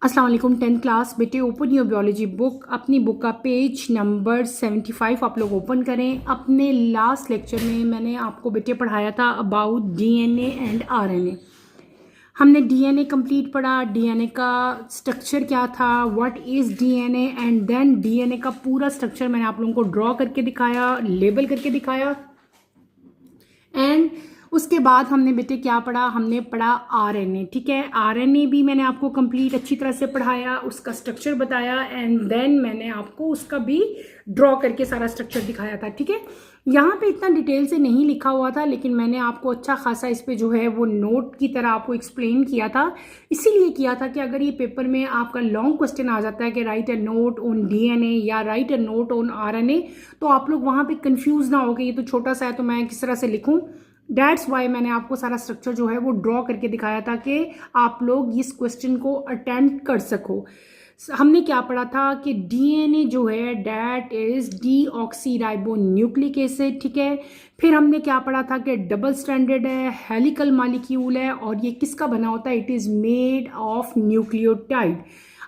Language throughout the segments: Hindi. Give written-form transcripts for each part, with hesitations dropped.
अस्सलाम वालेकुम। 10th क्लास बेटे, ओपन योर बायोलॉजी बुक। अपनी बुक का पेज नंबर 75 आप लोग ओपन करें। अपने लास्ट लेक्चर में मैंने आपको बेटे पढ़ाया था अबाउट डीएनए एंड आरएनए। हमने डीएनए कंप्लीट पढ़ा, डीएनए का स्ट्रक्चर क्या था, what is DNA, and then DNA का पूरा स्ट्रक्चर मैंने आप लोगों को ड्रॉ करके दिखाया, लेबल करके दिखाया। एंड उसके बाद हमने बेटे क्या पढ़ा, हमने पढ़ा आरएनए। ठीक है, आरएनए भी मैंने आपको कंप्लीट अच्छी तरह से पढ़ाया, उसका स्ट्रक्चर बताया, एंड देन मैंने आपको उसका भी ड्रॉ करके सारा स्ट्रक्चर दिखाया था। ठीक है, यहाँ पे इतना डिटेल से नहीं लिखा हुआ था, लेकिन मैंने आपको अच्छा खासा इस पे जो है वो नोट की तरह आपको एक्सप्लेन किया था। इसीलिए किया था कि अगर ये पेपर में आपका लॉन्ग क्वेश्चन आ जाता है कि write a note on DNA या write a note on RNA, तो आप लोग वहाँ पे कंफ्यूज ना हो कि ये तो छोटा सा है तो मैं किस तरह से लिखूँ। दैट्स वाई मैंने आपको सारा स्ट्रक्चर जो है वो ड्रॉ करके दिखाया था कि आप लोग इस क्वेश्चन को अटेम्प्ट कर सको। हमने क्या पढ़ा था कि डीएनए जो है that is deoxyribo nucleic acid. ठीक है, फिर हमने क्या पढ़ा था कि डबल स्ट्रैंडेड है, हेलिकल मॉलिक्यूल है, और ये किसका बना होता है, it is made of nucleotide.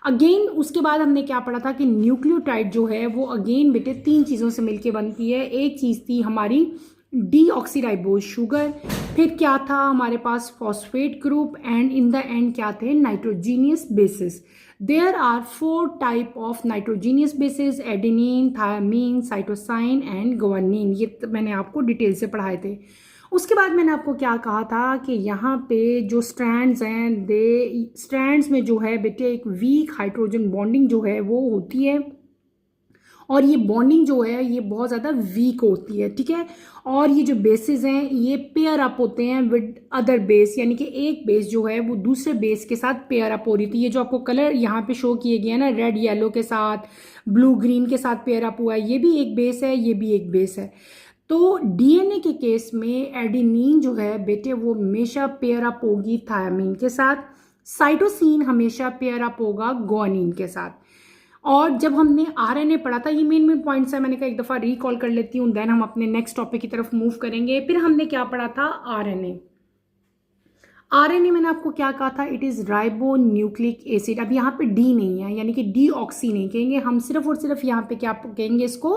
Again उसके बाद हमने क्या पढ़ा था कि न्यूक्लियोटाइड जो है वो अगेन बेटे तीन चीज़ों से मिलकर बनती है। एक चीज़ थी हमारी डीऑक्सीराइबोज शुगर, फिर क्या था हमारे पास phosphate group, and in the end क्या थे, nitrogenous bases. There are 4 type of nitrogenous bases, adenine, thymine, cytosine and guanine. ये मैंने आपको डिटेल से पढ़ाए थे। उसके बाद मैंने आपको क्या कहा था कि यहाँ पे जो स्ट्रैंड्स हैं, दे स्ट्रैंड्स में जो है बेटे एक वीक हाइड्रोजन बॉन्डिंग जो है वो होती है, और ये बॉन्डिंग जो है ये बहुत ज़्यादा वीक होती है। ठीक है, और ये जो बेसिस हैं ये पेयर अप होते हैं विद अदर बेस, यानी कि एक बेस जो है वो दूसरे बेस के साथ पेयर अप हो रही थी। ये जो आपको कलर यहाँ पे शो किए गए हैं ना, रेड येलो के साथ, ब्लू ग्रीन के साथ पेयर अप हुआ है, ये भी एक बेस है, ये भी एक बेस है। तो डीएनए के केस में एडेनिन जो है बेटे वो हमेशा पेयर अप होगी थायमीन के साथ, साइटोसिन हमेशा पेयर अप होगा ग्वानिन के साथ। और जब हमने आरएनए पढ़ा था, ये मेन मेन पॉइंट्स है, मैंने कहा एक दफ़ा रिकॉल कर लेती हूँ, देन हम अपने नेक्स्ट टॉपिक की तरफ मूव करेंगे। फिर हमने क्या पढ़ा था, आरएनए। आरएनए मैंने आपको क्या कहा था, it is ribo nucleic acid. अब यहाँ पे डी नहीं है, यानी कि डीऑक्सी नहीं कहेंगे हम, सिर्फ और सिर्फ यहाँ पे क्या कहेंगे इसको,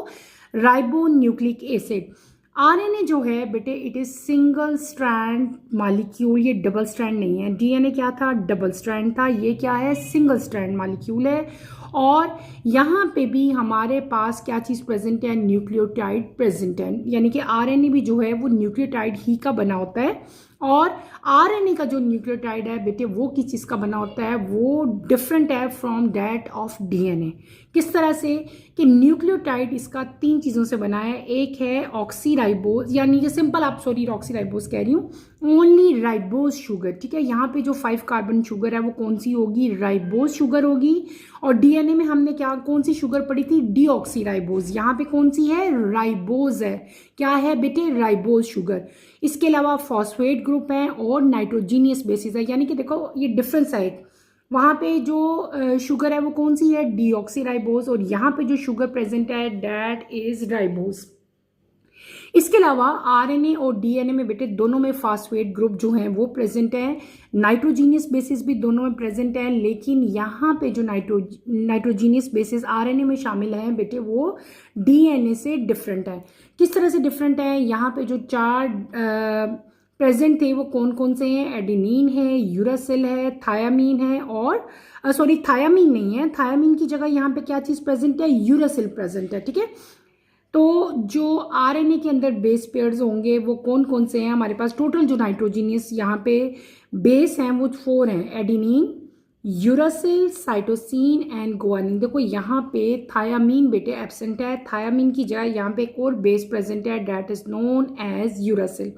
राइबो न्यूक्लिक एसिड। आरएनए जो है बेटे it is single strand molecule, ये डबल स्ट्रैंड नहीं है। डीएनए क्या था, डबल स्ट्रैंड था, ये क्या है, सिंगल स्ट्रैंड मॉलिक्यूल है। और यहाँ पे भी हमारे पास क्या चीज़ प्रेजेंट है, न्यूक्लियोटाइड प्रेजेंट है, यानी कि आरएनए भी जो है वो न्यूक्लियोटाइड ही का बना होता है। और आरएनए का जो न्यूक्लियोटाइड है बेटे वो किस चीज़ का बना होता है, वो डिफरेंट है फ्रॉम दैट ऑफ डीएनए। किस तरह से कि न्यूक्लियोटाइड इसका 3 चीज़ों से बना है। एक है ऑक्सीराइबोज, यानी कि सिंपल, आप सॉरी ऑक्सीराइबोज कह रही हूँ, ओनली राइबोज शुगर। ठीक है, यहाँ पे जो 5 कार्बन शुगर है वो कौन सी होगी, राइबोज शुगर होगी। और डीएनए में हमने क्या कौन सी शुगर पढ़ी थी, डीऑक्सीराइबोज, यहाँ पे कौन सी है, राइबोज है। क्या है बेटे, राइबोज शुगर। इसके अलावा फॉस्फेट ग्रुप है और नाइट्रोजीनियस बेसिस है, यानी कि देखो ये डिफरेंस है एक, वहाँ पे जो शुगर है वो कौन सी है, डीऑक्सीराइबोज, और यहाँ पे जो शुगर प्रेजेंट है दैट इज राइबोज। इसके अलावा आरएनए और डीएनए में बेटे दोनों में फास्फेट ग्रुप जो हैं वो प्रेजेंट है, नाइट्रोजीनियस बेसिस भी दोनों में प्रेजेंट है, लेकिन यहाँ पे जो नाइट्रोजीनियस बेसिस आरएनए में शामिल है बेटे वो डीएनए से डिफरेंट है। किस तरह से डिफरेंट है, यहाँ पे जो 4 प्रेजेंट थे वो कौन कौन से हैं, एडेनिन है, यूरासिल है, थायामीन है, और सॉरी थायामीन नहीं है, थायामीन की जगह यहाँ पे क्या चीज़ प्रेजेंट है, यूरासिल प्रेजेंट है। ठीक है, तो जो आरएनए के अंदर बेस पेयर्स होंगे वो कौन कौन से हैं, हमारे पास टोटल जो नाइट्रोजीनियस यहाँ पे बेस हैं वो 4 हैं, adenine, uracil, cytosine and guanine. देखो यहाँ पे थायामीन बेटे एब्सेंट है, थायामीन की जगह यहाँ पे एक और बेस प्रेजेंट है that is known as uracil.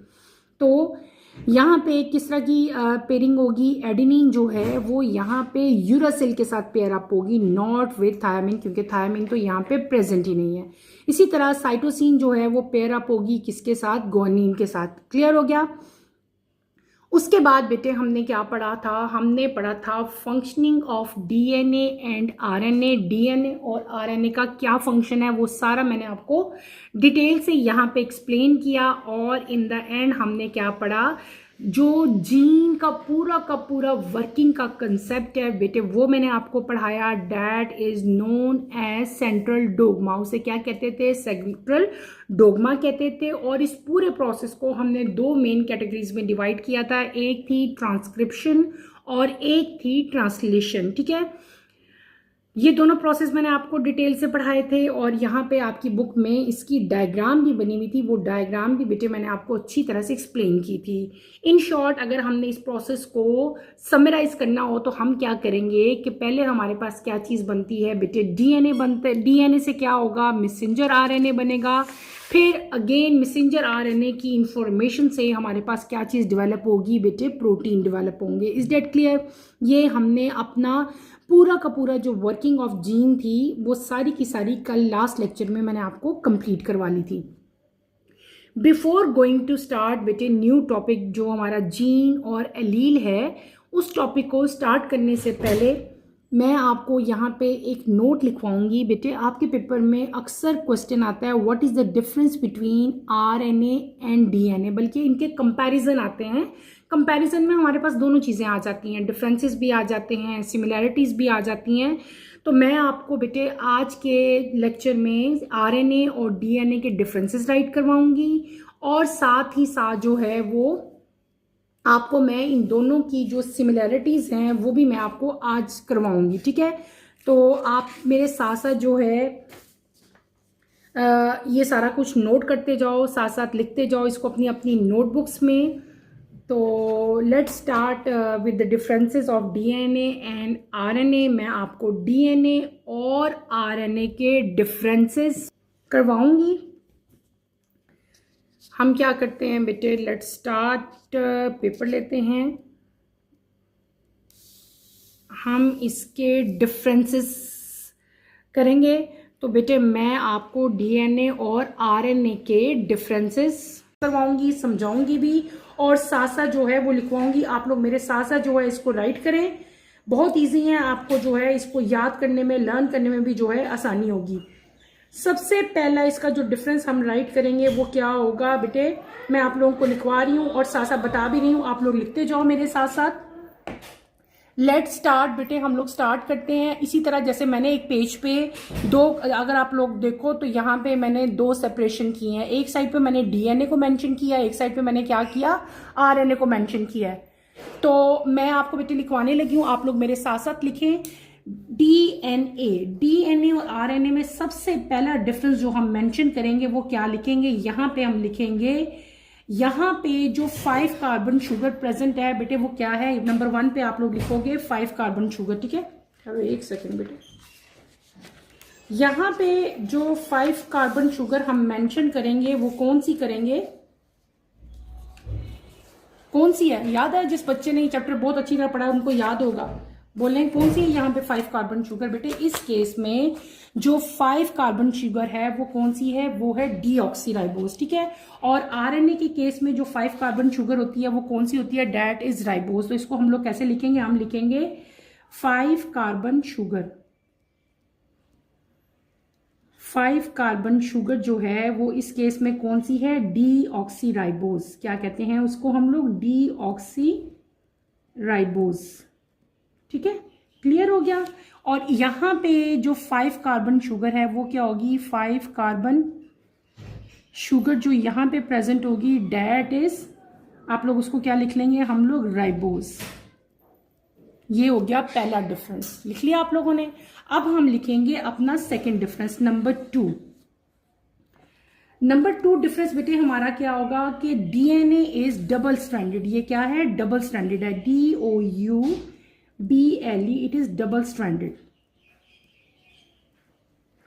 तो यहाँ पे किस तरह की पेयरिंग होगी, एडेनिन जो है वो यहाँ पे यूरासिल के साथ पेयर अप होगी, नॉट विथ थायामीन, क्योंकि थायामीन तो यहाँ पे प्रेजेंट ही नहीं है। इसी तरह साइटोसिन जो है वो पेयर अप होगी किसके साथ, ग्वानिन के साथ। क्लियर हो गया। उसके बाद बेटे हमने क्या पढ़ा था, हमने पढ़ा था functioning of DNA and RNA. DNA और आरएनए का क्या फंक्शन है वो सारा मैंने आपको डिटेल से यहाँ पे एक्सप्लेन किया। और इन द एंड हमने क्या पढ़ा, जो जीन का पूरा वर्किंग का कंसेप्ट है बेटे, वो मैंने आपको पढ़ाया। That is known as central dogma. उसे क्या कहते थे? सेंट्रल डोगमा कहते थे। और इस पूरे प्रोसेस को हमने दो मेन कैटेगरीज में डिवाइड किया था, एक थी ट्रांसक्रिप्शन और एक थी ट्रांसलेशन। ठीक है, ये दोनों प्रोसेस मैंने आपको डिटेल से पढ़ाए थे और यहाँ पे आपकी बुक में इसकी डायग्राम भी बनी हुई थी। वो डायग्राम भी बेटे मैंने आपको अच्छी तरह से एक्सप्लेन की थी। इन शॉर्ट अगर हमने इस प्रोसेस को समराइज करना हो तो हम क्या करेंगे कि पहले हमारे पास क्या चीज़ बनती है बेटे? डीएनए बनता है। डीएनए से क्या होगा? मैसेंजर आरएनए बनेगा। फिर अगेन मैसेंजर आरएनए की इंफॉर्मेशन से हमारे पास क्या चीज़ डेवलप होगी बेटे? प्रोटीन डेवलप होंगे। Is that clear? ये हमने अपना पूरा का पूरा जो वर्किंग ऑफ जीन थी वो सारी की सारी कल लास्ट लेक्चर में मैंने आपको कंप्लीट करवा ली थी। बिफोर गोइंग टू स्टार्ट बेटे न्यू टॉपिक जो हमारा जीन और एलील है, उस टॉपिक को स्टार्ट करने से पहले मैं आपको यहाँ पे एक नोट लिखवाऊंगी बेटे। आपके पेपर में अक्सर क्वेश्चन आता है what is the difference between RNA and DNA, बल्कि इनके कंपैरिजन आते हैं। कंपैरिजन में हमारे पास दोनों चीज़ें आ जाती हैं, डिफरेंसेस भी आ जाते हैं, सिमिलैरिटीज़ भी आ जाती हैं। तो मैं आपको बेटे आज के लेक्चर में आरएनए और डीएनए के डिफरेंसेस राइट करवाऊंगी और साथ ही साथ जो है वो आपको मैं इन दोनों की जो सिमिलैरिटीज़ हैं वो भी मैं आपको आज करवाऊंगी। ठीक है, तो आप मेरे साथ साथ जो है ये सारा कुछ नोट करते जाओ, साथ साथ लिखते जाओ इसको अपनी अपनी नोटबुक्स में। तो let's start with the differences of DNA and RNA. मैं आपको डीएनए और आरएनए के डिफरेंसेस करवाऊंगी। हम क्या करते हैं बेटे? Let's start. पेपर लेते हैं, हम इसके डिफरेंसेस करेंगे। तो बेटे मैं आपको डीएनए और आरएनए के डिफरेंसेस करवाऊंगी, समझाऊंगी भी और साथ साथ जो है वो लिखवाऊंगी। आप लोग मेरे साथ साथ जो है इसको राइट करें। बहुत इजी है, आपको जो है इसको याद करने में, लर्न करने में भी जो है आसानी होगी। सबसे पहला इसका जो डिफरेंस हम राइट करेंगे वो क्या होगा बेटे? मैं आप लोगों को लिखवा रही हूँ और साथ साथ बता भी रही हूँ, आप लोग लिखते जाओ मेरे साथ साथ। लेट्स स्टार्ट बेटे, हम लोग स्टार्ट करते हैं इसी तरह जैसे मैंने एक पेज पे दो, अगर आप लोग देखो तो यहाँ पे मैंने दो सेपरेशन किए हैं। एक साइड पे मैंने डीएनए को मेंशन किया, एक साइड पे मैंने क्या किया? आरएनए को मेंशन किया है। तो मैं आपको बेटे लिखवाने लगी हूँ, आप लोग मेरे साथ साथ लिखें। डीएनए और आरएनए में सबसे पहला डिफरेंस जो हम मेंशन करेंगे वो क्या लिखेंगे? यहाँ पे हम लिखेंगे, यहाँ पे जो 5 कार्बन शुगर प्रेजेंट है बेटे वो क्या है? नंबर 1 पे आप लोग लिखोगे 5 कार्बन शुगर। ठीक है, एक सेकेंड बेटे। यहाँ पे जो 5 कार्बन शुगर हम मेंशन करेंगे वो कौन सी करेंगे? कौन सी है? याद है? जिस बच्चे ने चैप्टर बहुत अच्छी तरह पढ़ा है उनको याद होगा। बोलें कौन सी है यहाँ पे 5 कार्बन शुगर बेटे? इस केस में जो 5 कार्बन शुगर है वो कौन सी है? वो है डीऑक्सीराइबोज। ठीक है, और आरएनए के केस में जो 5 कार्बन शुगर होती है वो कौन सी होती है? That is ribose. तो इसको हम लोग कैसे लिखेंगे? हम लिखेंगे 5 कार्बन शुगर। 5 कार्बन शुगर जो है वो इस केस में कौन सी है? डीऑक्सीराइबोज। क्या कहते हैं उसको हम लोग? डीऑक्सीराइबोज। ठीक है, क्लियर हो गया। और यहां पे जो 5 कार्बन शुगर है वो क्या होगी? 5 कार्बन शुगर जो यहां पे प्रेजेंट होगी डैट इज, आप लोग उसको क्या लिख लेंगे? हम लोग राइबोज। ये हो गया पहला डिफरेंस, लिख लिया आप लोगों ने। अब हम लिखेंगे अपना second difference, number 2। Number 2 difference बेटे हमारा क्या होगा कि डीएनए इज डबल स्ट्रैंडेड। ये क्या है? डबल स्ट्रैंडेड है। DOUBLE, it is double stranded.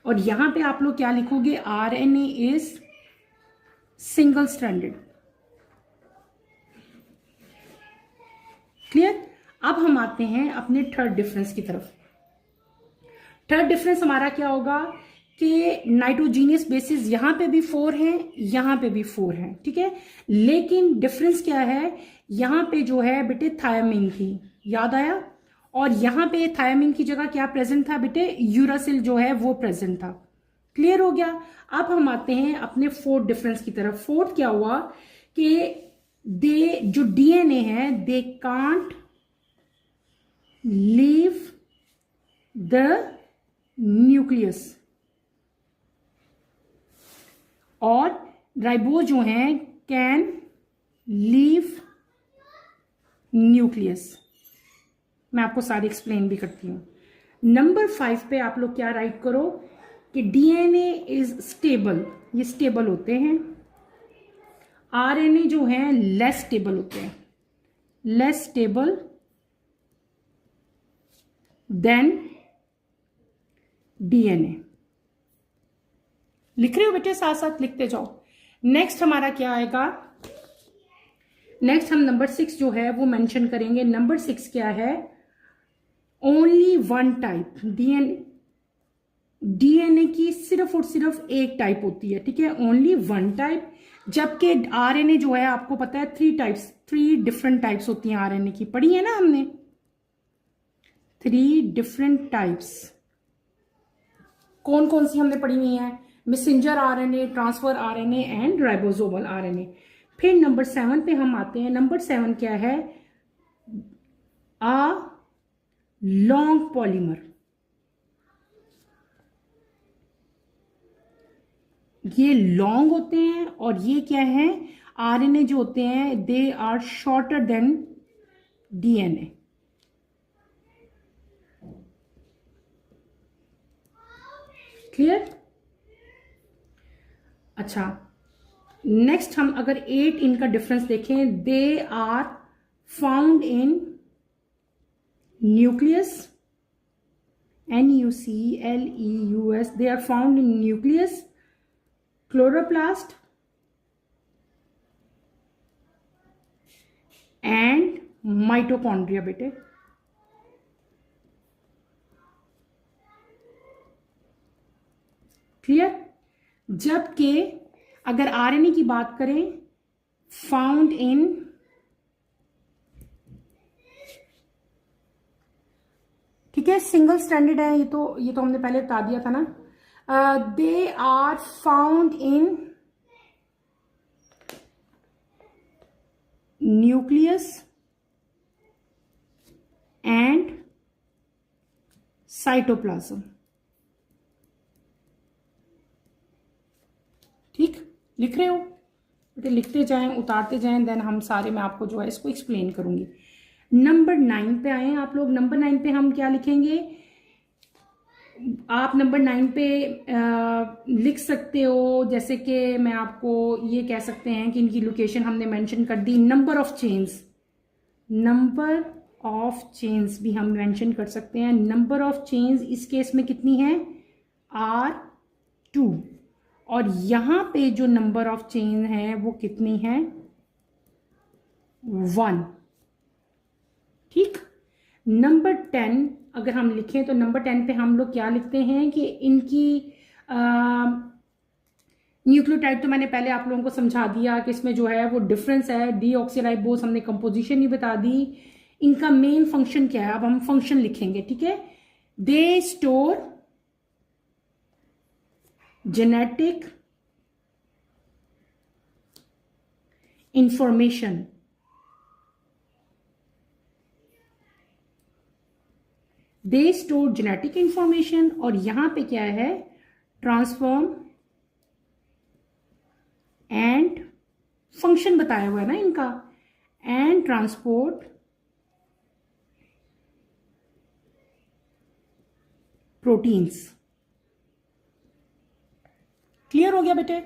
और यहां पे आप लोग क्या लिखोगे? RNA is single stranded. Clear? अब हम आते हैं अपने थर्ड डिफरेंस की तरफ। थर्ड डिफरेंस हमारा क्या होगा कि नाइट्रोजीनियस बेसिस यहां पे भी 4 हैं, यहां पे भी 4 हैं। ठीक है, लेकिन डिफरेंस क्या है? यहां पे जो है बेटे थायमिन थी, याद आया? और यहां पे थायमिन की जगह क्या प्रेजेंट था बेटे? यूरासिल जो है वो प्रेजेंट था। क्लियर हो गया? अब हम आते हैं अपने फोर्थ डिफरेंस की तरफ। फोर्थ क्या हुआ कि दे जो डीएनए है they can't leave the nucleus, और राइबोज जो हैं कैन लीव न्यूक्लियस। मैं आपको सारी एक्सप्लेन भी करती हूँ। नंबर 5 पे आप लोग क्या राइट करो कि डीएनए इज स्टेबल, ये स्टेबल होते हैं। आरएनए जो हैं लेस स्टेबल होते हैं, लेस स्टेबल देन डीएनए। लिख रहे हो बेटे? साथ साथ लिखते जाओ। नेक्स्ट हमारा क्या आएगा? नेक्स्ट हम नंबर 6 जो है वो मेंशन करेंगे। नंबर 6 क्या है? Only one type. डीएनए की सिर्फ और सिर्फ एक टाइप होती है, ठीक है, ओनली वन टाइप। जबकि आरएनए जो है आपको पता है 3 टाइप्स, 3 डिफरेंट टाइप्स होती हैं आरएनए की, पढ़ी है ना हमने, 3 डिफरेंट टाइप्स। कौन कौन सी हमने पढ़ी हुई है? Messenger RNA, transfer RNA and ribosomal RNA. फिर नंबर 7 पे हम आते हैं। नंबर 7 क्या है? आ लॉन्ग पॉलीमर। ये लॉन्ग होते हैं और ये क्या है? आरएनए जो होते हैं they are shorter than DNA. Clear? अच्छा, नेक्स्ट हम अगर 8 इनका डिफरेंस देखें, they are found in nucleus, NUCLEUS, they are found in nucleus, chloroplast and mitochondria बेटे। क्लियर? जबकि अगर आरएनए की बात करें, फाउंड इन, ठीक है, सिंगल स्टैंडर्ड है ये तो हमने पहले बता दिया था ना। They are found in nucleus and cytoplasm. ठीक, लिख रहे हो बेटे? लिखते जाएं, उतारते जाएं, देन हम सारे मैं आपको जो है इसको एक्सप्लेन करूंगी। नंबर 9 पे आए आप लोग। नंबर 9 पे हम क्या लिखेंगे? आप नंबर 9 पे लिख सकते हो, जैसे कि मैं आपको ये कह सकते हैं कि इनकी लोकेशन हमने मेंशन कर दी। Number of chains, number of chains भी हम मेंशन कर सकते हैं। नंबर ऑफ चेन्स इस केस में कितनी है? R2। और यहां पे जो नंबर ऑफ चेन है वो कितनी है? 1। ठीक। नंबर 10 अगर हम लिखें तो नंबर 10 पे हम लोग क्या लिखते हैं कि इनकी न्यूक्लियोटाइड तो मैंने पहले आप लोगों को समझा दिया कि इसमें जो है वो डिफरेंस है। डीऑक्सीराइबोस हमने कंपोजिशन नहीं बता दी। इनका मेन फंक्शन क्या है? अब हम फंक्शन लिखेंगे, ठीक है। They store genetic information, they store genetic information, और यहां पे क्या है? ट्रांसफॉर्म एंड फंक्शन बताया हुआ है ना इनका, एंड ट्रांसपोर्ट प्रोटीन्स। क्लियर हो गया बेटे?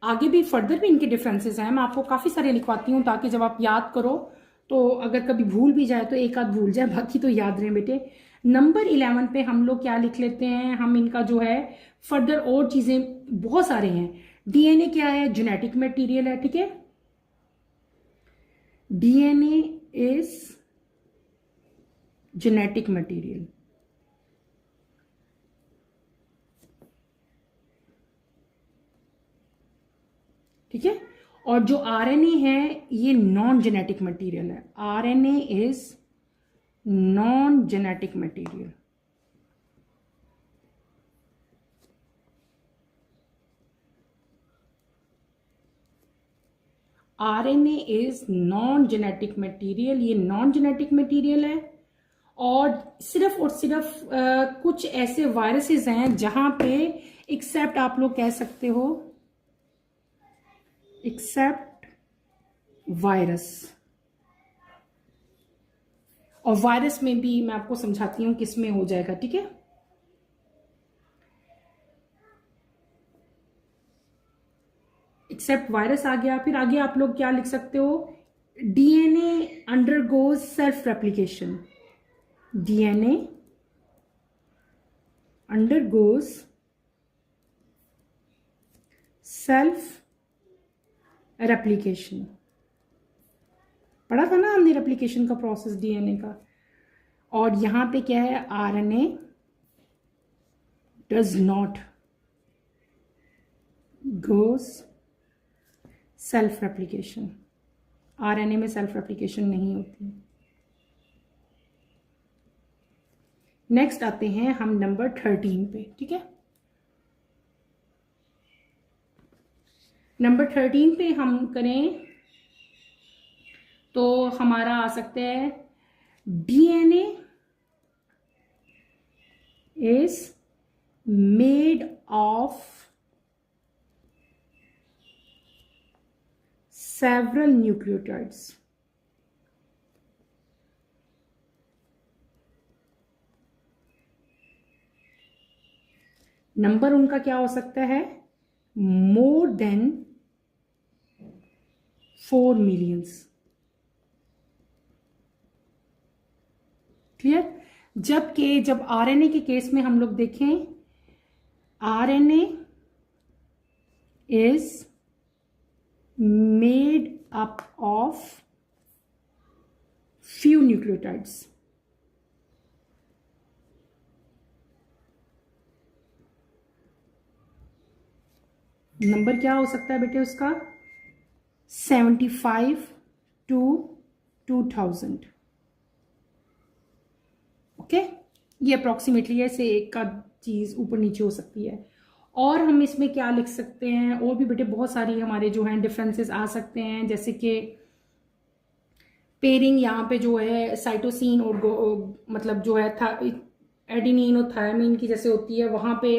आगे भी फर्दर भी इनके डिफरेंसेस हैं, मैं आपको काफी सारे लिखवाती हूं ताकि जब आप याद करो तो अगर कभी भूल भी जाए तो एक आध भूल जाए, बाकी तो याद रहे बेटे। नंबर 11 पे हम लोग क्या लिख लेते हैं? हम इनका जो है फर्दर और चीजें बहुत सारे हैं। डीएनए क्या है? जेनेटिक मटेरियल है, ठीक है। डीएनए इज जेनेटिक मटेरियल, ठीक है। और जो आरएनए है ये नॉन जेनेटिक मटेरियल है। RNA is non genetic material. RNA is non genetic material, ये नॉन जेनेटिक मटेरियल है। और सिर्फ कुछ ऐसे वायरसेस हैं जहां पे एक्सेप्ट आप लोग कह सकते हो एक्सेप्ट वायरस, और वायरस में भी मैं आपको समझाती हूं किस में हो जाएगा, ठीक है। एक्सेप्ट वायरस आ गया। फिर आगे आप लोग क्या लिख सकते हो, DNA undergoes self replication, DNA undergoes self replication. पढ़ा था ना हमने रेप्लिकेशन का प्रोसेस डीएनए का। और यहां पे क्या है, RNA does not goes self replication, RNA में सेल्फ रेप्लिकेशन नहीं होती। नेक्स्ट आते हैं हम नंबर 13 पे, ठीक है। नंबर 13 पे हम करें तो हमारा आ सकता है DNA is made of several nucleotides. Number उनका क्या हो सकता है, मोर देन 4 मिलियंस। क्लियर। जबकि जब आरएनए के केस में हम लोग देखें, RNA is made up of few nucleotides. Number क्या हो सकता है बेटे उसका, 75 to 2000। ओके, ये अप्रोक्सीमेटली ऐसे एक का चीज ऊपर नीचे हो सकती है। और हम इसमें क्या लिख सकते हैं, और भी बेटे बहुत सारी हमारे जो हैं डिफरेंसेस आ सकते हैं, जैसे कि पेयरिंग यहाँ पे जो है साइटोसिन और मतलब जो है था एडेनिन और थायमीन की जैसे होती है, वहां पे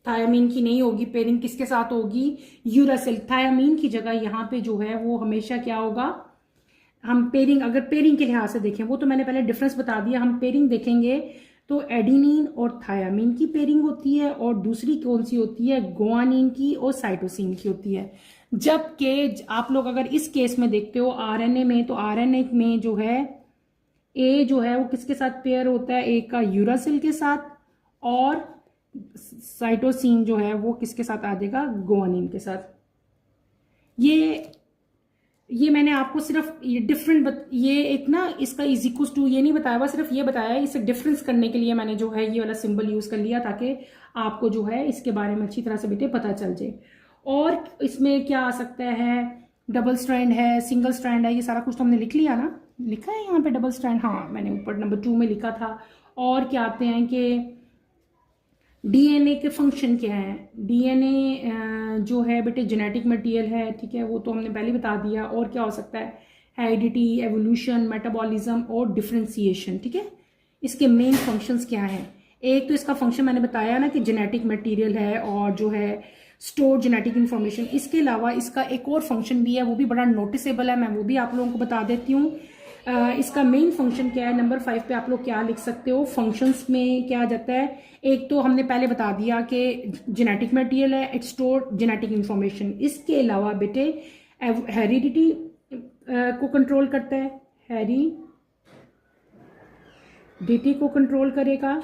थायमीन की नहीं होगी पेयरिंग, किसके साथ होगी, यूरासिल। थायमीन की जगह यहाँ पे जो है वो हमेशा क्या होगा, हम पेयरिंग अगर पेयरिंग के लिहाज से देखें, वो तो मैंने पहले डिफरेंस बता दिया, हम पेयरिंग देखेंगे तो एडिनिन और थायामीन की पेयरिंग होती है, और दूसरी कौन सी होती है, गुआनिन की और साइटोसिन की होती है। जबकि आप लोग अगर इस केस में देखते हो आरएनए में, तो आरएनए में जो है ए जो है वो किसके साथ पेयर होता है, ए का यूरासिल के साथ, और साइटोसिन जो है वो किसके साथ आ जाएगा, गुआनिन के साथ। ये मैंने आपको सिर्फ ये डिफरेंट ये एक ना इसका इज इक्वल टू ये नहीं बताया हुआ, सिर्फ ये बताया है, इसे डिफरेंस करने के लिए मैंने जो है ये वाला सिंबल यूज कर लिया, ताकि आपको जो है इसके बारे में अच्छी तरह से बेटे पता चल जाए। और इसमें क्या आ सकता है, डबल स्ट्रैंड है, सिंगल स्ट्रैंड है, ये सारा कुछ तो हमने लिख लिया ना, लिखा है यहाँ पे डबल स्ट्रैंड, हाँ मैंने ऊपर नंबर 2 में लिखा था। और क्या आते हैं कि डीएनए के फंक्शन क्या है, डीएनए जो है बेटे जेनेटिक मटेरियल है, ठीक है, वो तो हमने पहले बता दिया। और क्या हो सकता है, हेरिडिटी, एवोल्यूशन, मेटाबॉलिज्म और डिफरेंशिएशन, ठीक है। इसके मेन फंक्शंस क्या हैं, एक तो इसका फंक्शन मैंने बताया ना कि जेनेटिक मटेरियल है और जो है स्टोर जेनेटिक इन्फॉर्मेशन। इसके अलावा इसका एक और फंक्शन भी है, वो भी बड़ा नोटिसेबल है, मैं वो भी आप लोगों को बता देती हूँ। इसका मेन फंक्शन क्या है, नंबर 5 पे आप लोग क्या लिख सकते हो, फंक्शंस में क्या आ जाता है, एक तो हमने पहले बता दिया कि जेनेटिक मटेरियल है, इट स्टोर जेनेटिक इंफॉर्मेशन। इसके अलावा बेटे हेरिडिटी को कंट्रोल करता है, हेरिडिटी को कंट्रोल करेगा,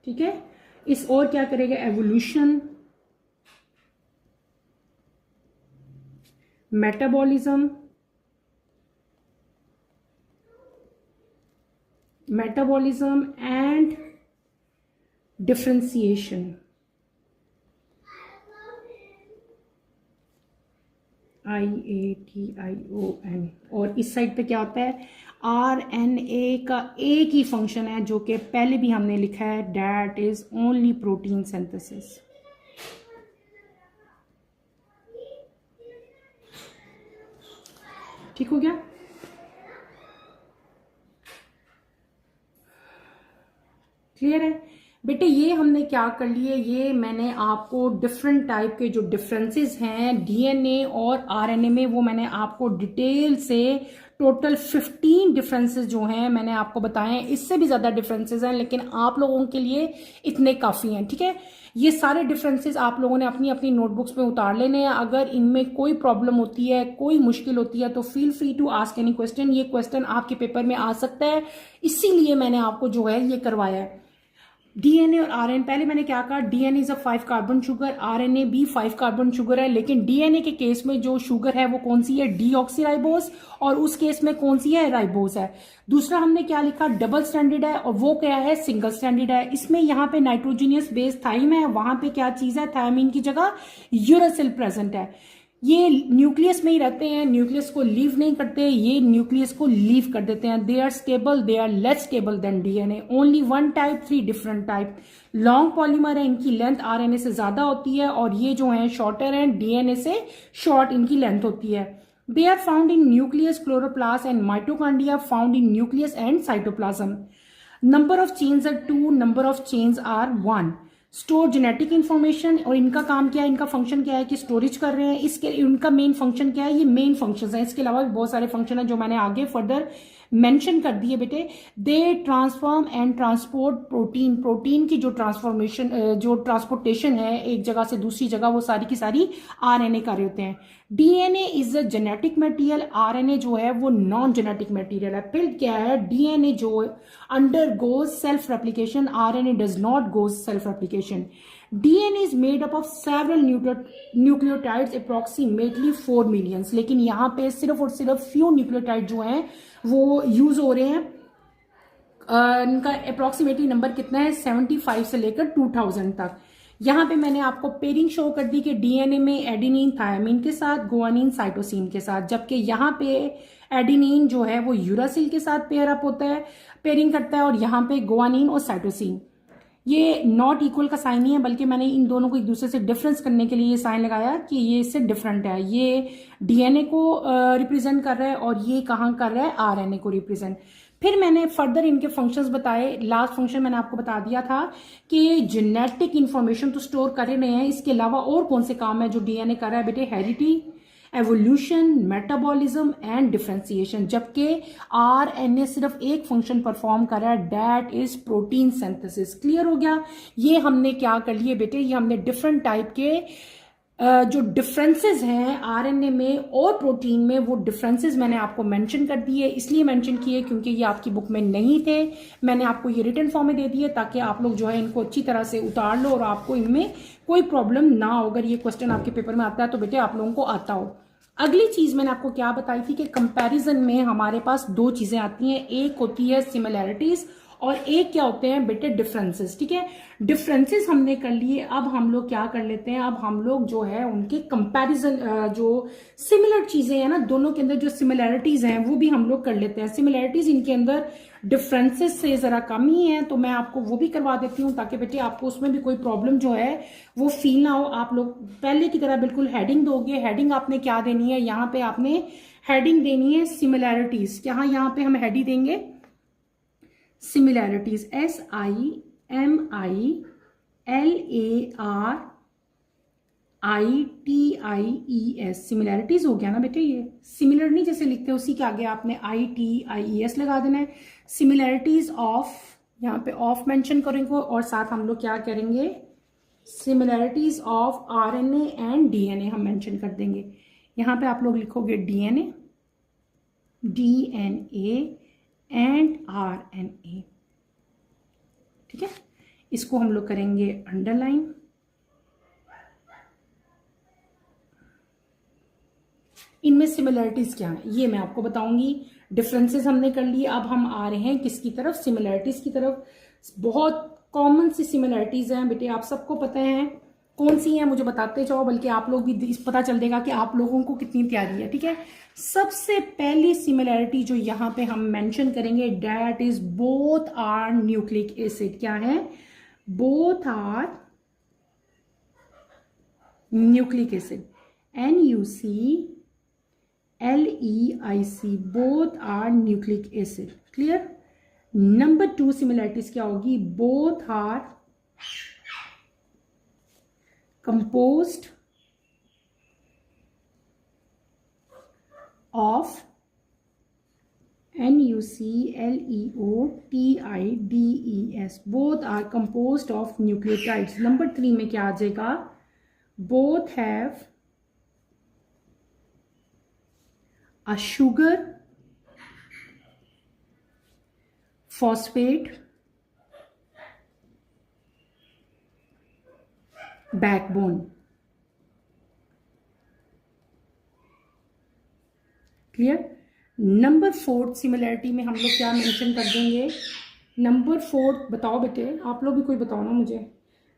ठीक है। इस और क्या करेगा, evolution, metabolism, and differentiation. IATION। और इस साइड पे क्या होता है, RNA का एक ही फंक्शन है जो कि पहले भी हमने लिखा है, that is only protein synthesis. ठीक हो गया? क्लियर है बेटे? ये हमने क्या कर लिए, ये मैंने आपको डिफरेंट टाइप के जो डिफरेंसेस हैं डीएनए और आरएनए में, वो मैंने आपको डिटेल से टोटल 15 डिफरेंसेस जो हैं मैंने आपको बताए हैं। इससे भी ज्यादा डिफरेंसेस हैं, लेकिन आप लोगों के लिए इतने काफी हैं। ठीक है, ये सारे डिफरेंसेस आप लोगों ने अपनी अपनी नोटबुक्स में उतार लेने हैं। अगर इनमें कोई प्रॉब्लम होती है, कोई मुश्किल होती है, तो feel free to ask any question. ये क्वेश्चन आपके पेपर में आ सकता है, इसीलिए मैंने आपको जो है ये करवाया है। डीएनए और आरएनए, पहले मैंने क्या कहा, DNA is a 5 carbon sugar, RNA भी 5 कार्बन शुगर है, लेकिन डीएनए के केस में जो शुगर है वो कौन सी है, डीऑक्सीराइबोस, और उस केस में कौन सी है, राइबोस है। दूसरा हमने क्या लिखा, डबल स्टैंडर्ड है, और वो क्या है, सिंगल स्टैंडर्ड है। इसमें यहाँ पे नाइट्रोजीनियस बेस थाइम है, वहां पे क्या चीज है, थायमीन की जगह यूरासिल प्रेजेंट है। ये न्यूक्लियस में ही रहते हैं, न्यूक्लियस को लीव नहीं करते, ये न्यूक्लियस को लीव कर देते हैं। They are stable, they are less stable than DNA. Only one type, 3 different type. Long polymer है, इनकी लेंथ आरएनए से ज्यादा होती है, और ये जो है शॉर्टर हैं, डीएनए से शॉर्ट इनकी लेंथ होती है। They are found in nucleus, chloroplast and mitochondria, found in nucleus and cytoplasm. Number of chains are 2, number of chains are 1। Store genetic information, और इनका काम क्या है, इनका फंक्शन क्या है कि स्टोरेज कर रहे हैं। इसके इनका मेन फंक्शन क्या है, ये मेन फंक्शंस हैं। इसके अलावा भी बहुत सारे फंक्शन हैं जो मैंने आगे फर्दर मेंशन कर दिए बेटे। They transform and transport protein, protein की जो ट्रांसफॉर्मेशन, जो ट्रांसपोर्टेशन है एक जगह से दूसरी जगह, वो सारी की सारी आरएनए कर रहे होते हैं। DNA is a genetic material, RNA जो है वो नॉन जेनेटिक मटेरियल है। फिर क्या है, डीएनए जो undergoes self replication, RNA does not goes self replication. DNA is made up of several nucleotides, approximately 4 millions. लेकिन यहाँ पे सिर्फ और सिर्फ फ्यू न्यूक्लियोटाइड जो हैं वो यूज हो रहे हैं। इनका अप्रोक्सीमेटली नंबर कितना है, 75 से लेकर 2000 तक। यहाँ पे मैंने आपको पेयरिंग शो कर दी कि डीएनए में एडेनिन थायमीन के साथ, गुआनिन साइटोसिन के साथ, जबकि यहाँ पे एडेनिन जो है वो यूरासिल के साथ पेयर अप होता है, पेयरिंग करता है, और यहाँ पे गुआनिन और साइटोसिन। ये नॉट इक्वल का साइन नहीं है, बल्कि मैंने इन दोनों को एक दूसरे से डिफरेंस करने के लिए ये साइन लगाया कि ये इससे डिफरेंट है। ये डीएनए को रिप्रेजेंट कर रहा है, और ये कहाँ कर रहा है, आरएनए को रिप्रेजेंट। फिर मैंने फर्दर इनके फंक्शंस बताए। लास्ट फंक्शन मैंने आपको बता दिया था कि जेनेटिक इंफॉर्मेशन तो स्टोर कर ही रहे हैं, इसके अलावा और कौन से काम है जो डीएनए कर रहा है बेटे, heredity, evolution, metabolism and differentiation. जबकि आरएनए सिर्फ एक फंक्शन परफॉर्म कर रहा है, that is protein synthesis. Clear हो गया? ये हमने क्या कर लिए बेटे, ये हमने डिफरेंट टाइप के जो डिफरेंसेस हैं आरएनए में और प्रोटीन में, वो डिफरेंसेस मैंने आपको मेंशन कर दिए। इसलिए मेंशन किए क्योंकि ये आपकी बुक में नहीं थे, मैंने आपको ये रिटन फॉर्म में दे दिए ताकि आप लोग जो है इनको अच्छी तरह से उतार लो और आपको इनमें कोई प्रॉब्लम ना हो। अगर ये क्वेश्चन आपके पेपर में आता है तो बेटे आप लोगों को आता हो। अगली चीज मैंने आपको क्या बताई थी कि कंपैरिजन में हमारे पास 2 चीजें आती हैं, एक होती है सिमिलैरिटीज और एक क्या होते हैं बेटे, डिफरेंसेस। ठीक है, डिफरेंसेस हमने कर लिए। अब हम लोग क्या कर लेते हैं, अब हम लोग जो है उनके कंपैरिजन, जो सिमिलर चीजें हैं ना दोनों के अंदर, जो सिमिलैरिटीज हैं वो भी हम लोग कर लेते हैं। सिमिलैरिटीज इनके अंदर डिफरेंसेस से जरा कम ही है, तो मैं आपको वो भी करवा देती हूँ ताकि बेटे आपको उसमें भी कोई प्रॉब्लम जो है वो फील ना हो। आप लोग पहले की तरह बिल्कुल हेडिंग दोगे। हेडिंग आपने क्या देनी है, यहाँ पे आपने हेडिंग देनी है सिमिलैरिटीज। क्या, यहाँ पे हम हेडिंग देंगे सिमिलैरिटीज, SIMILARITIES, सिमिलैरिटीज हो गया ना बेटे। ये सिमिलर नहीं जैसे लिखते हैं उसी के आगे आपने ITIES लगा देना है। सिमिलैरिटीज ऑफ, यहाँ पे ऑफ मेंशन करेंगे, और साथ हम लोग क्या करेंगे, similarities of RNA and DNA हम मेंशन कर देंगे। यहाँ पे आप लोग लिखोगे डीएनए एंड आरएनए। ठीक है, इसको हम लोग करेंगे अंडरलाइन। इनमें सिमिलरिटीज क्या है ये मैं आपको बताऊंगी। डिफरेंसेस हमने कर लिए, अब हम आ रहे हैं किसकी तरफ, सिमिलरिटीज की तरफ। बहुत कॉमन सी सिमिलरिटीज हैं बेटे, आप सबको पता है कौन सी है, मुझे बताते जाओ, बल्कि आप लोग भी पता चल देगा कि आप लोगों को कितनी तैयारी है। ठीक है, सबसे पहली सिमिलरिटी जो यहां पे हम मेंशन करेंगे, that is both are nucleic acid. क्या है, both are nucleic acid, NuCl LEIC, both are nucleic acid. Clear? Number 2 similarities क्या होगी? Both are composed of NucLeotides, both are composed of nucleotides. Number 3 में क्या आ जाएगा? both have a sugar phosphate backbone. Clear? Number 4 similarity में हम लोग क्या मेंशन कर देंगे? नंबर 4 बताओ बेटे, आप लोग भी कोई बताओ ना मुझे।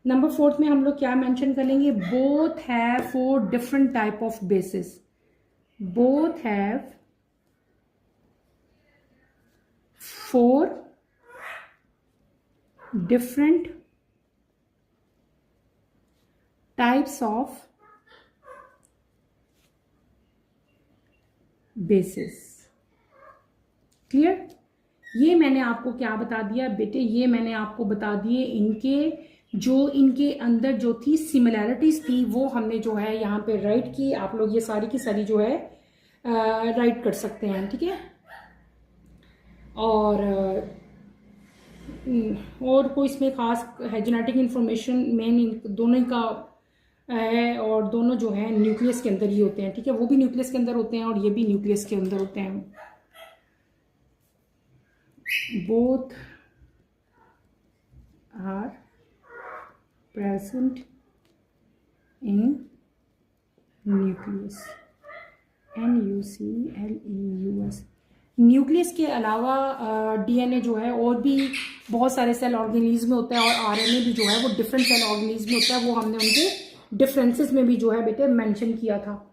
नंबर 4 में हम लोग क्या मेंशन कर लेंगे? Both have 4 different type of basis. Both have 4 different types of bases. Clear? ये मैंने आपको क्या बता दिया बेटे? ये मैंने आपको बता दिए इनके अंदर जो थी सिमिलैरिटीज थी वो हमने जो है यहाँ पे राइट की. आप लोग ये सारी की सारी जो है राइट कर सकते हैं. ठीक है? और कोई इसमें खास है जेनेटिक इन्फॉर्मेशन मेन दोनों का है, और दोनों जो है न्यूक्लियस के अंदर ही होते हैं. ठीक है? वो भी न्यूक्लियस के अंदर होते हैं और ये भी न्यूक्लियस के अंदर होते हैं. Both are present in nucleus. NucLeus. Nucleus के अलावा DNA जो है और भी बहुत सारे सेल ऑर्गेनिज्म में होता है, और RNA भी जो है वो डिफरेंट सेल ऑर्गेनिज्म में होता है. वो हमने उनके डिफरेंसेस में भी जो है बेटे मेंशन किया था.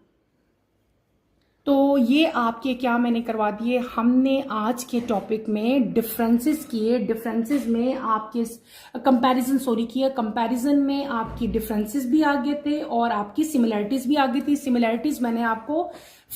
तो ये आपके क्या मैंने करवा दिए, हमने आज के टॉपिक में डिफरेंसेस किए. डिफरेंसेस में आपके कंपैरिजन किया. कंपैरिजन में आपकी डिफरेंसेस भी आगे थे और आपकी सिमिलैरिटीज भी आगे थी. सिमिलैरिटीज मैंने आपको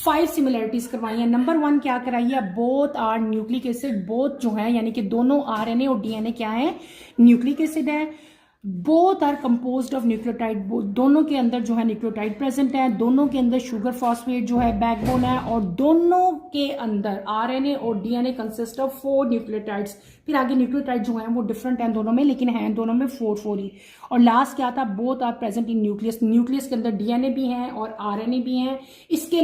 5 सिमिलैरिटीज करवाई है. नंबर 1 क्या कराई है? Both are nucleic acid. Both जो है यानी कि दोनों RNA और DNA क्या है? न्यूक्लिक एसिड है. Both are composed of nucleotide. दोनों के अंदर जो है न्यूक्लियोटाइड प्रेजेंट है. दोनों के अंदर शुगर फॉस्फेट जो है बैकबोन है, और दोनों के अंदर RNA और DNA कंसिस्ट ऑफ 4 न्यूक्लियोटाइड्स. फिर आगे न्यूक्लियोटाइड जो है वो डिफरेंट हैं दोनों में, लेकिन हैं दोनों में 4 ही. और लास्ट क्या था? Both are present in nucleus. Nucleus के अंदर DNA भी हैं और RNA भी हैं. इसके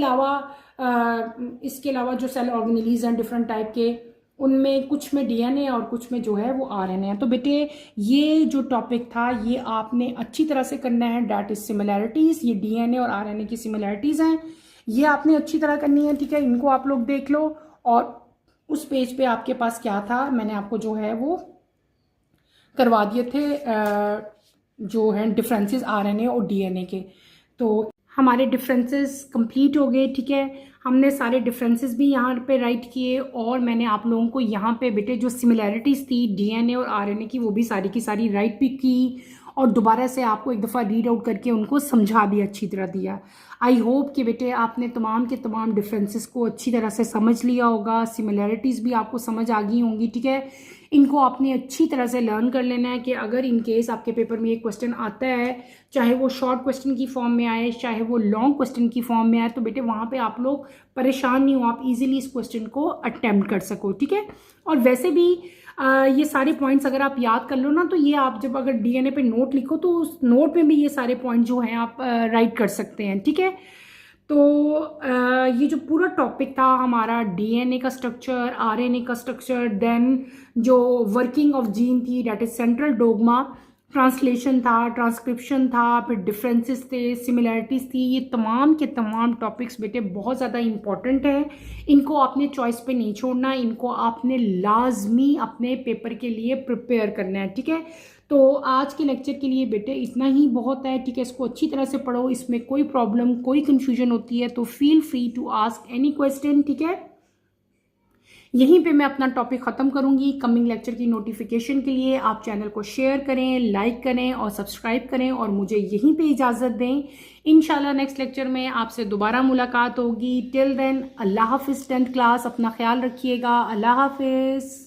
अलावा जो सेल ऑर्गेनेलीज हैं डिफरेंट टाइप के, उनमें कुछ में DNA और कुछ में जो है वो RNA है. तो बेटे ये जो टॉपिक था ये आपने अच्छी तरह से करना है. That is similarities. ये DNA और RNA की सिमिलैरिटीज हैं, ये आपने अच्छी तरह करनी है. ठीक है? इनको आप लोग देख लो. और उस पेज पे आपके पास क्या था मैंने आपको जो है वो करवा दिए थे, जो है डिफरेंसेस RNA और DNA के. तो हमारे डिफरेंसेस कंप्लीट हो गए. ठीक है? हमने सारे डिफरेंसेस भी यहाँ पे राइट किए, और मैंने आप लोगों को यहाँ पे बेटे जो सिमिलैरिटीज़ थी DNA और RNA की वो भी सारी की सारी राइट भी की, और दोबारा से आपको एक दफ़ा रीड आउट करके उनको समझा भी अच्छी तरह दिया. आई होप कि बेटे आपने तमाम के तमाम डिफरेंसेस को अच्छी तरह से समझ लिया होगा. सिमिलैरिटीज़ भी आपको समझ आ गई होंगी. ठीक है? इनको आपने अच्छी तरह से लर्न कर लेना है कि अगर इन केस आपके पेपर में एक क्वेश्चन आता है, चाहे वो शॉर्ट क्वेश्चन की फॉर्म में आए चाहे वो लॉन्ग क्वेश्चन की फॉर्म में आए, तो बेटे वहाँ पे आप लोग परेशान नहीं हो, आप इजीली इस क्वेश्चन को अटेम्प्ट कर सको. ठीक है? और वैसे भी ये सारे पॉइंट्स अगर आप याद कर लो ना, तो ये आप जब अगर DNA पे नोट लिखो तो उस नोट में भी ये सारे पॉइंट जो हैं आप राइट कर सकते हैं. ठीक है? तो ये जो पूरा टॉपिक था हमारा DNA का स्ट्रक्चर, RNA का स्ट्रक्चर, देन जो वर्किंग ऑफ जीन थी that is central dogma, translation था, ट्रांसक्रिप्शन था, फिर डिफरेंसेस थे, सिमिलैरिटीज़ थी, ये तमाम के तमाम टॉपिक्स बेटे बहुत ज़्यादा इंपॉर्टेंट है. इनको आपने चॉइस पे नहीं छोड़ना, इनको आपने लाजमी अपने पेपर के लिए प्रिपेयर करना है. ठीक है? तो आज के लेक्चर के लिए बेटे इतना ही बहुत है. ठीक है? इसको अच्छी तरह से पढ़ो. इसमें कोई प्रॉब्लम कोई कन्फ्यूजन होती है तो feel free to ask any question. ठीक है? यहीं पे मैं अपना टॉपिक ख़त्म करूँगी। कमिंग लेक्चर की नोटिफिकेशन के लिए आप चैनल को शेयर करें, लाइक करें और सब्सक्राइब करें और मुझे यहीं पे इजाज़त दें। इंशाल्लाह नेक्स्ट लेक्चर में आपसे दोबारा मुलाकात होगी। टिल देन अल्लाह हाफिज़ 10th क्लास, अपना ख्याल रखिएगा। अल्लाह हाफिज़।